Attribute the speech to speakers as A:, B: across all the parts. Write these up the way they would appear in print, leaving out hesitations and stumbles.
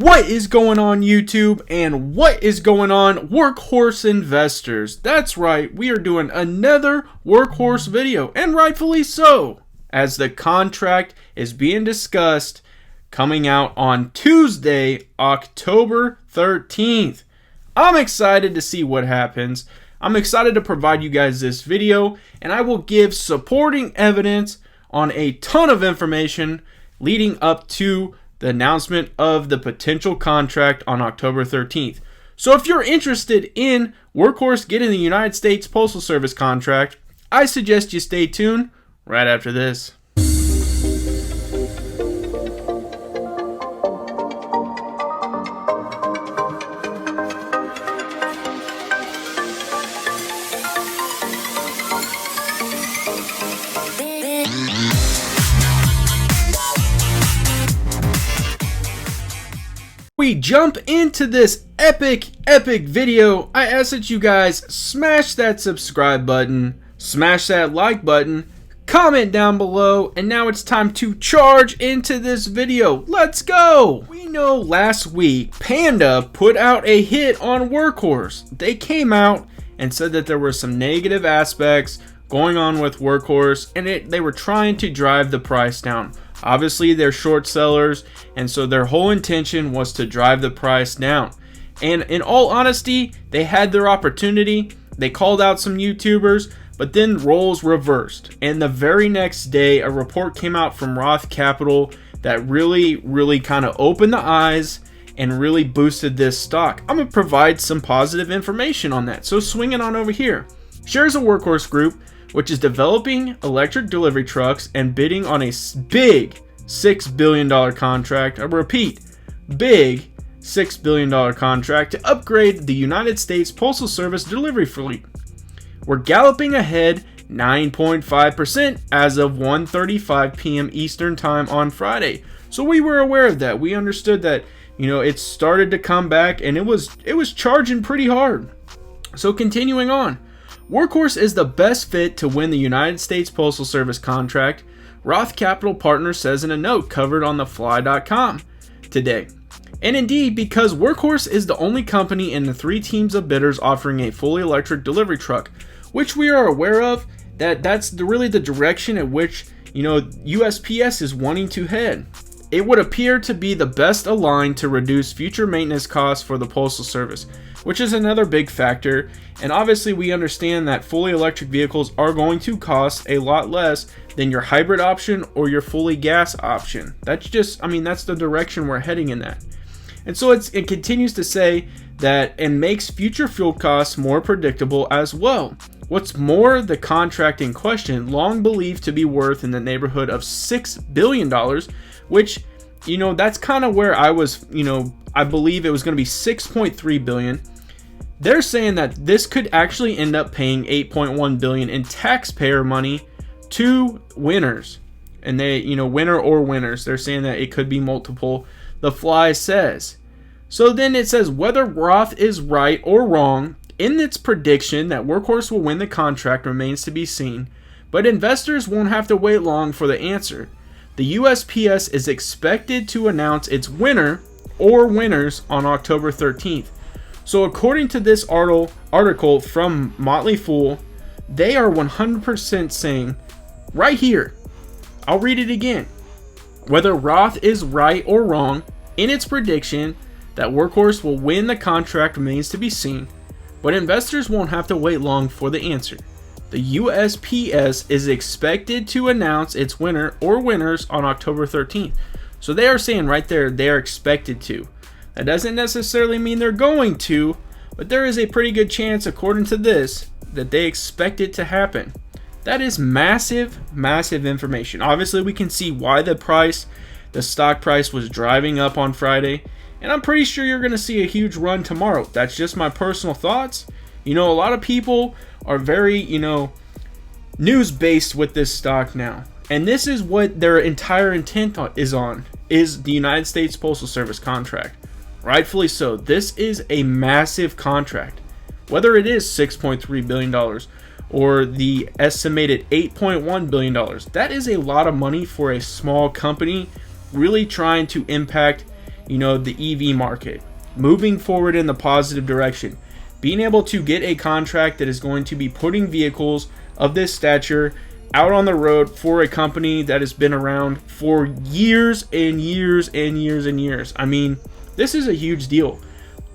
A: What is going on, YouTube, and what is going on, Workhorse investors? That's right, we are doing another Workhorse video, and rightfully so, as the contract is being discussed coming out on Tuesday, October 13th. I'm excited to see what happens. I'm excited to provide you guys this video, and I will give supporting evidence on a ton of information leading up to the announcement of the potential contract on October 13th. So if you're interested in Workhorse getting the United States Postal Service contract, I suggest you stay tuned right after this. We jump into this epic video. I ask that you guys smash that subscribe button, smash that like button, comment down below, and now it's time to charge into this video. Let's go! We know last week Panda put out a hit on Workhorse. They came out and said that there were some negative aspects going on with Workhorse, and they were trying to drive the price down. Obviously, they're short sellers, and so their whole intention was to drive the price down. And in all honesty, they had their opportunity. They called out some YouTubers, but then roles reversed. And the very next day, a report came out from Roth Capital that really kind of opened the eyes and really boosted this stock. I'm going to provide some positive information on that. So swing it on over here. Shares of Workhorse Group, which is developing electric delivery trucks and bidding on a big $6 billion contract. I repeat, big $6 billion contract to upgrade the United States Postal Service delivery fleet. We're galloping ahead 9.5% as of 1:35 p.m. Eastern Time on Friday. So we were aware of that. We understood that, it started to come back and it was charging pretty hard. So continuing on. Workhorse is the best fit to win the United States Postal Service contract, Roth Capital Partners says in a note covered on thefly.com today. And indeed, because Workhorse is the only company in the three teams of bidders offering a fully electric delivery truck, which we are aware of, that's really the direction at which, USPS is wanting to head. It would appear to be the best aligned to reduce future maintenance costs for the Postal Service, which is another big factor. And obviously we understand that fully electric vehicles are going to cost a lot less than your hybrid option or your fully gas option. That's the direction we're heading in that. And so it continues to say that it makes future fuel costs more predictable as well. What's more, the contract in question, long believed to be worth in the neighborhood of $6 billion, which, that's kind of where I was, I believe it was going to be 6.3 billion. They're saying that this could actually end up paying 8.1 billion in taxpayer money to winners. And they, winner or winners. They're saying that it could be multiple. The Fly says. So then it says whether Roth is right or wrong in its prediction that Workhorse will win the contract remains to be seen, but investors won't have to wait long for the answer. The USPS is expected to announce its winner or winners on October 13th. So according to this article from Motley Fool, they are 100% saying right here, I'll read it again, whether Roth is right or wrong in its prediction that Workhorse will win the contract remains to be seen, but investors won't have to wait long for the answer. The USPS is expected to announce its winner or winners on October 13th. So they are saying right there they are expected to. That doesn't necessarily mean they're going to, but there is a pretty good chance, according to this, that they expect it to happen. That is massive information. Obviously, we can see why the stock price was driving up on Friday, and I'm pretty sure you're going to see a huge run tomorrow. That's just my personal thoughts. A lot of people are very, news-based with this stock now. And this is what their entire intent is the United States Postal Service contract. Rightfully so. This is a massive contract. Whether it is $6.3 billion or the estimated $8.1 billion, that is a lot of money for a small company really trying to impact, the EV market, moving forward in the positive direction, being able to get a contract that is going to be putting vehicles of this stature out on the road for a company that has been around for years and years and years and years. I mean, this is a huge deal.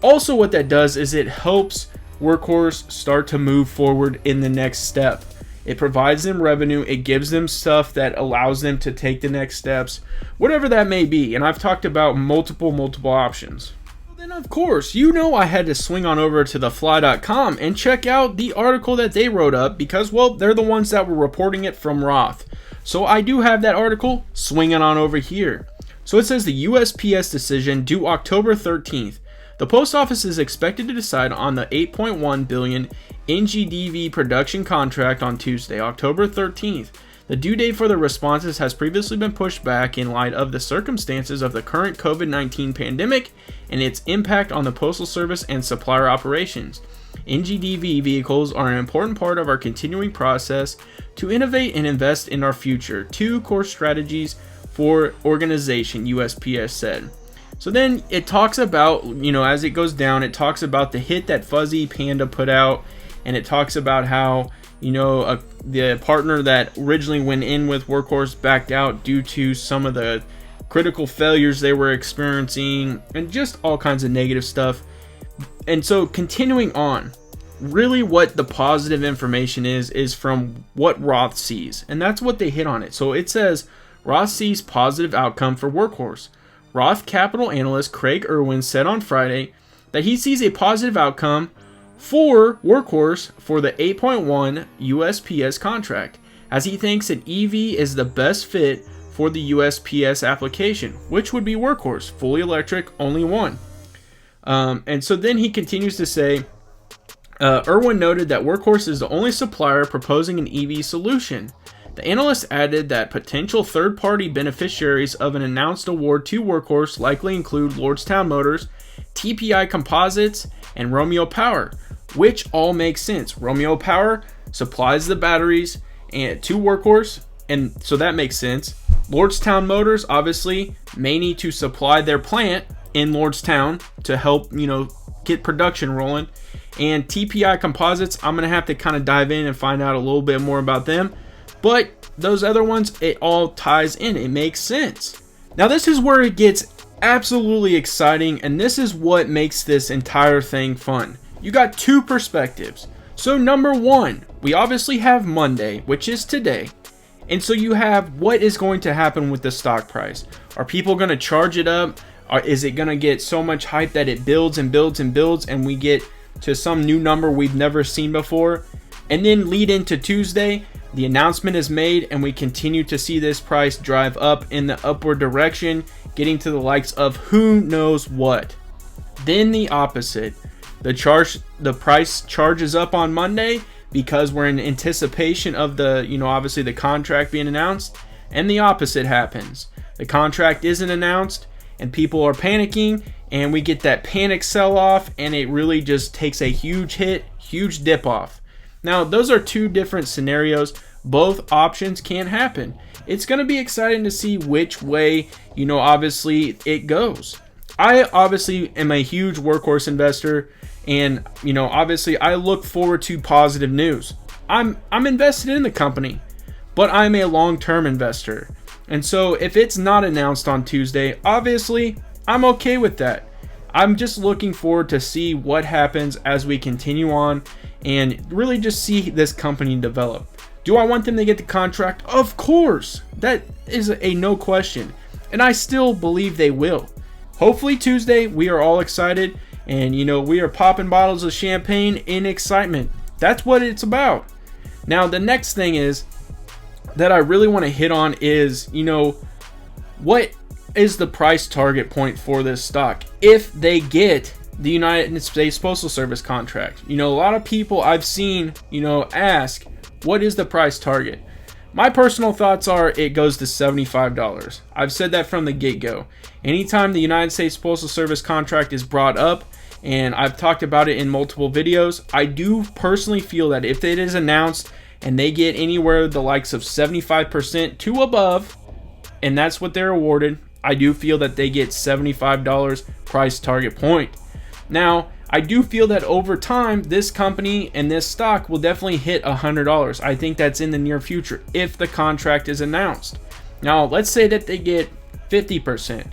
A: Also, what that does is it helps Workhorse start to move forward in the next step. It provides them revenue. It gives them stuff that allows them to take the next steps, whatever that may be. And I've talked about multiple options. Then, of course, I had to swing on over to thefly.com and check out the article that they wrote up because, well, they're the ones that were reporting it from Roth. So I do have that article swinging on over here. So it says the USPS decision due October 13th. The post office is expected to decide on the $8.1 billion NGDV production contract on Tuesday, October 13th. The due date for the responses has previously been pushed back in light of the circumstances of the current COVID-19 pandemic and its impact on the Postal Service and supplier operations. NGDV vehicles are an important part of our continuing process to innovate and invest in our future. Two core strategies for organization, USPS said. So then it talks about, as it goes down, it talks about the hit that Fuzzy Panda put out, and it talks about how, the partner that originally went in with Workhorse backed out due to some of the critical failures they were experiencing and just all kinds of negative stuff. And so continuing on, really what the positive information is from what Roth sees, and that's what they hit on it. So it says Roth sees positive outcome for Workhorse. Roth Capital analyst Craig Irwin said on Friday that he sees a positive outcome for Workhorse for the 8.1 USPS contract, as he thinks an EV is the best fit for the USPS application, which would be Workhorse, fully electric, only one. And so then he continues to say, Irwin noted that Workhorse is the only supplier proposing an EV solution. The analyst added that potential third-party beneficiaries of an announced award to Workhorse likely include Lordstown Motors, TPI Composites, and Romeo Power, which all make sense. Romeo Power supplies the batteries to Workhorse, and so that makes sense. Lordstown Motors obviously may need to supply their plant in Lordstown to help, get production rolling. And TPI Composites, I'm going to have to kind of dive in and find out a little bit more about them. But those other ones, it all ties in. It makes sense. Now, this is where it gets absolutely exciting, and this is what makes this entire thing fun. You got two perspectives. So number one, we obviously have Monday, which is today. And so you have what is going to happen with the stock price. Are people going to charge it up? Or is it going to get so much hype that it builds and builds and builds and we get to some new number we've never seen before? And then lead into Tuesday, the announcement is made and we continue to see this price drive up in the upward direction, getting to the likes of who knows what. Then the opposite. The price charges up on Monday because we're in anticipation of the, obviously the contract being announced, and the opposite happens. The contract isn't announced and people are panicking, and we get that panic sell off, and it really just takes a huge hit, huge dip off. Now, those are two different scenarios. Both options can happen. It's going to be exciting to see which way, obviously it goes. I obviously am a huge Workhorse investor, and, obviously I look forward to positive news. I'm invested in the company, but I'm a long-term investor. And so if it's not announced on Tuesday, obviously I'm okay with that. I'm just looking forward to see what happens as we continue on and really just see this company develop. Do I want them to get the contract? Of course. That is a no question. And I still believe they will. Hopefully Tuesday we are all excited and we are popping bottles of champagne in excitement. That's what it's about. Now the next thing is that I really want to hit on is, what is the price target point for this stock if they get the United States Postal Service contract? A lot of people I've seen, ask, what is the price target? My personal thoughts are it goes to $75. I've said that from the get-go. Anytime the United States Postal Service contract is brought up, and I've talked about it in multiple videos, I do personally feel that if it is announced and they get anywhere the likes of 75% to above, and that's what they're awarded, I do feel that they get $75 price target point. Now, I do feel that over time, this company and this stock will definitely hit $100. I think that's in the near future if the contract is announced. Now, let's say that they get 50%.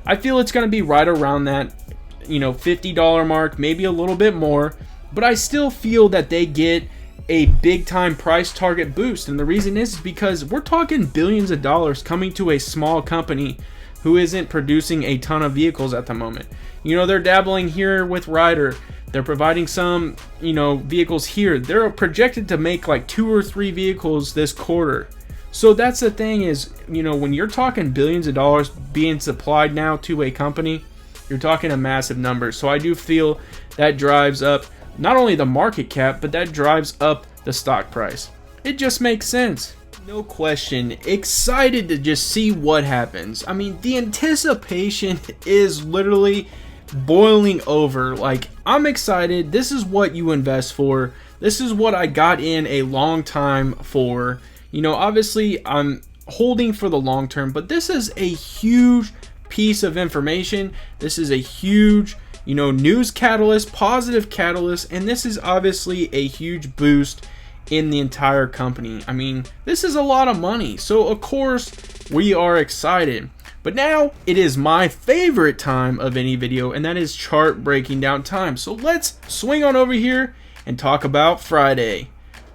A: I feel it's going to be right around that, $50 mark, maybe a little bit more, but I still feel that they get a big time price target boost. And the reason is because we're talking billions of dollars coming to a small company who isn't producing a ton of vehicles at the moment. They're dabbling here with Ryder. They're providing some, vehicles here. They're projected to make like 2 or 3 vehicles this quarter. So that's the thing is, when you're talking billions of dollars being supplied now to a company, you're talking a massive number. So I do feel that drives up not only the market cap, but that drives up the stock price. It just makes sense. No question, excited to just see what happens. I mean, the anticipation is literally boiling over. Like, I'm excited. This is what you invest for. This is what I got in a long time for. Obviously I'm holding for the long term, but this is a huge piece of information. This is a huge, news catalyst, positive catalyst, and this is obviously a huge boost in the entire company. I mean, this is a lot of money, so of course we are excited. But now it is my favorite time of any video, and that is chart breaking down time. So let's swing on over here and talk about Friday.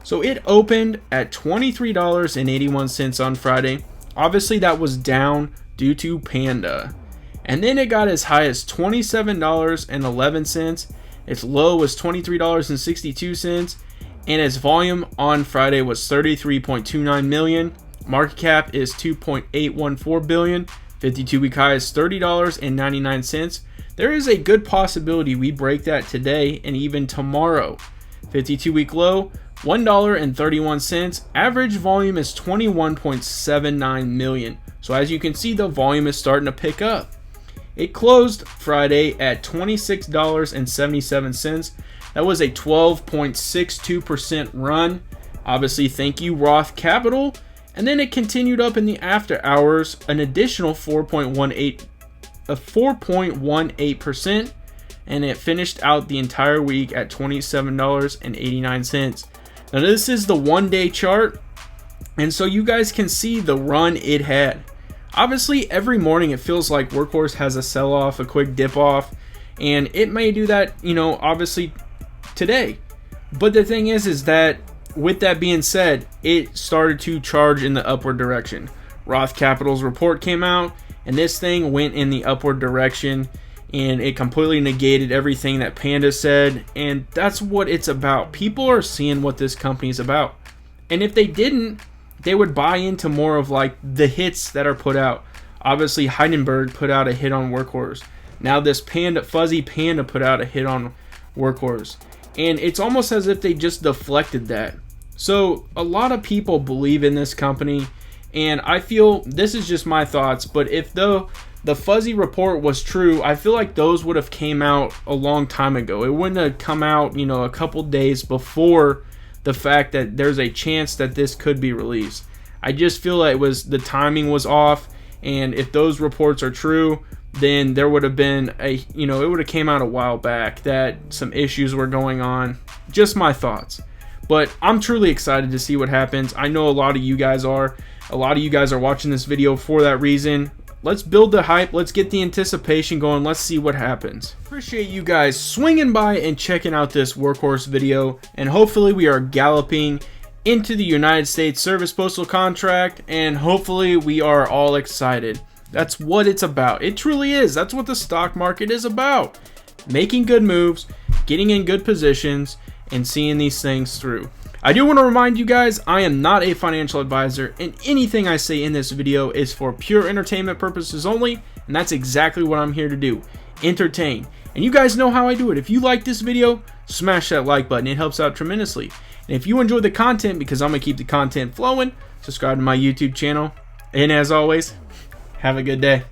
A: So it opened at $23.81 on Friday. Obviously that was down due to Panda. And then it got as high as $27.11. Its low was $23.62. And its volume on Friday was 33.29 million. Market cap is 2.814 billion. 52-week high is $30.99. There is a good possibility we break that today and even tomorrow. 52-week low, $1.31. Average volume is 21.79 million. So as you can see, the volume is starting to pick up. It closed Friday at $26.77. That was a 12.62% run. Obviously, thank you, Roth Capital. And then it continued up in the after hours, an additional 4.18%, and it finished out the entire week at $27.89. Now this is the 1-day chart, and so you guys can see the run it had. Obviously, every morning it feels like Workhorse has a sell-off, a quick dip-off, and it may do that, obviously today. But the thing is that with that being said, it started to charge in the upward direction. Roth Capital's report came out, and this thing went in the upward direction, and it completely negated everything that Panda said, and that's what it's about. People are seeing what this company is about, and if they didn't, they would buy into more of like the hits that are put out. Obviously, Heidenberg put out a hit on Workhorse. Now this Fuzzy Panda put out a hit on Workhorse, and it's almost as if they just deflected that. So a lot of people believe in this company, and I feel, this is just my thoughts, but if the Fuzzy report was true, I feel like those would have came out a long time ago. It wouldn't have come out, a couple days before the fact that there's a chance that this could be released. I just feel like the timing was off, and if those reports are true, then there would have been it would have came out a while back that some issues were going on. Just my thoughts. But I'm truly excited to see what happens. I know a lot of you guys are. A lot of you guys are watching this video for that reason. Let's build the hype. Let's get the anticipation going. Let's see what happens. Appreciate you guys swinging by and checking out this Workhorse video. And hopefully we are galloping into the United States Service Postal Contract. And hopefully we are all excited. That's what it's about. It truly is. That's what the stock market is about. Making good moves, getting in good positions, and seeing these things through. I do want to remind you guys, I am not a financial advisor, and anything I say in this video is for pure entertainment purposes only, and that's exactly what I'm here to do, entertain. And you guys know how I do it. If you like this video, smash that like button. It helps out tremendously. And if you enjoy the content, because I'm going to keep the content flowing, subscribe to my YouTube channel. And as always, have a good day.